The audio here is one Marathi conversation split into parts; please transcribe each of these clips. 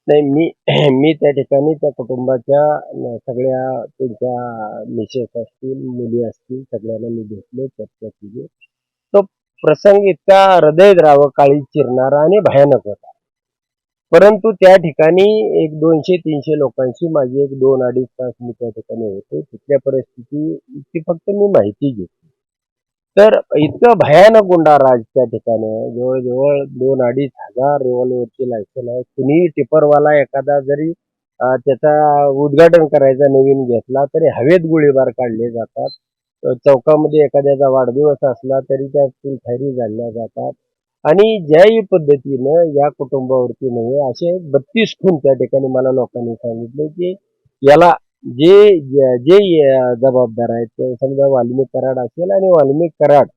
नाही मी मी त्या ठिकाणी त्या कुटुंबाच्या सगळ्या त्यांच्या मिसेस असतील, मुली असतील सगळ्यांना मी भेटलो, चर्चा केली. तो प्रसंग इतका हृदयद्रावक, काळीज चिरणारा आणि भयानक होता. परंतु त्या ठिकाणी एक 200-300 लोकांशी माझी एक 2-2.5 तास मी त्या ठिकाणी होतो. तिथल्या परिस्थितीची फक्त मी माहिती घेतली. तर इतकं भयानक गुंडाराज त्या ठिकाणी आहे. जवळ-जवळ 2-2.5 हजार रिव्हॉल्वरची लायसन आहे. कुणीही टिपरवाला एखादा जरी त्याचा उद्घाटन करायचा नवीन घेतला तरी हवेत गोळीबार काढले जातात. चौकामध्ये एखाद्याचा वाढदिवस असला तरी त्यातील फायरी झाडल्या जातात. आणि ज्याही पद्धतीनं या कुटुंबावरती नव्हे असे 32 खून त्या ठिकाणी मला लोकांनी सांगितले, की याला जे जे जबाबदार आहेत ते समजा वाल्मिक कराड असेल आणि वाल्मिक कराड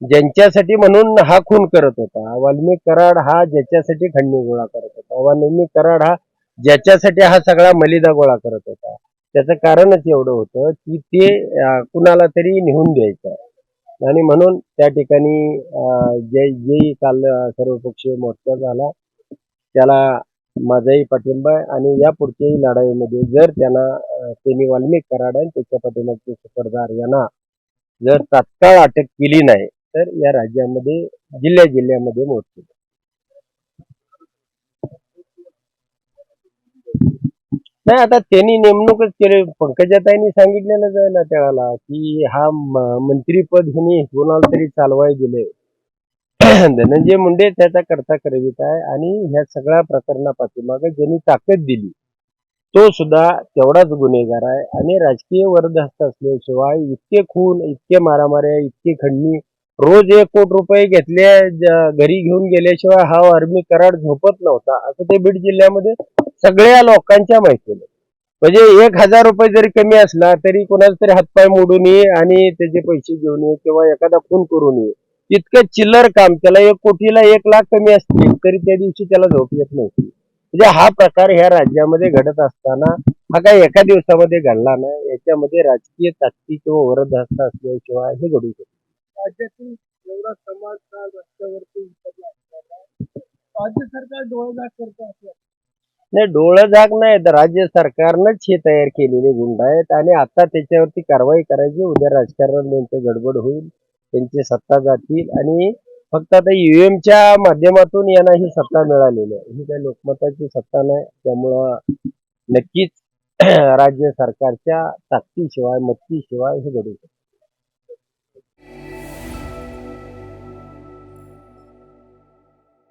ज्यांच्यासाठी म्हणून हा खून करत होता. वाल्मिक कराड हा ज्याच्यासाठी खंडणी गोळा करत होता. वाल्मिक कराड हा ज्याच्यासाठी हा सगळा मलिदा गोळा करत होता. त्याचं कारणच एवढं होतं, की ते कुणाला तरी नेऊन द्यायचं आहे. आणि म्हणून त्या ठिकाणी जे काल सर्वपक्षीय मोर्चा झाला, त्याला माझाही पाठिंबा आहे आणि यापुढच्याही लढाईमध्ये जर त्यांनी वाल्मिक कराड आणि त्याच्या पाठीमागचे सुपरदार यांना जर तात्काळ अटक केली नाही, तर या राज्यामध्ये जिल्ह्यामध्ये मोर्चे. नाही आता त्यांनी नेमणूकच केली. पंकजाताईंनी सांगितलेलंच आहे ना त्याला, की हा मंत्रीपद ह्यांनी कोणाला तरी चालवाय दिलंय. धनंजय मुंडे त्याचा करता करवित आहे आणि ह्या सगळ्या प्रकरणापाठीमागे ज्यांनी ताकद दिली तो सुद्धा तेवढाच गुन्हेगार आहे आणि राजकीय वरदहस्त असल्याशिवाय इतके खून, इतके मारामाऱ्या, इतकी खंडणी, रोज 1 कोटी रुपये घेतले घरी घेऊन गेल्याशिवाय हा वाल्मिक कराड झोपत नव्हता, असं ते बीड जिल्ह्यामध्ये सगळ्या लोकांच्या माहितीने. म्हणजे 1,000 रुपये जरी कमी असला तरी कोणाचा तरी हातपाय मोडून ये आणि त्याचे पैसे घेऊन ये किंवा एखादा खून करून ये. इतकं चिल्लर काम. त्याला 1 कोटीला 1 लाख कमी असतील तरी त्या दिवशी त्याला झोप येत नव्हती. म्हणजे हा प्रकार ह्या राज्यामध्ये घडत असताना हा काही एका दिवसामध्ये घडला नाही. याच्यामध्ये राजकीय ताकदी किंवा वरदहस्त असल्याशिवाय हे घडू शकते. राज्यातील एवढा समाज काल रस्त्यावरती उतरला असताना राज्य सरकार डोळेझाक करतं असं नाही, डोळं नाही तर राज्य सरकारनंच हे तयार केलेले गुंड आहेत आणि आता त्याच्यावरती कारवाई करायची. उद्या राजकारण त्यांचं गडबड होईल, त्यांची सत्ता जातील आणि फक्त आता ईव्हीएमच्या माध्यमातून यांना ही सत्ता मिळालेली आहे. ही काही लोकमताची सत्ता नाही. त्यामुळं नक्कीच राज्य सरकारच्या ताकदीशिवाय, मदतीशिवाय हे घडू शकते.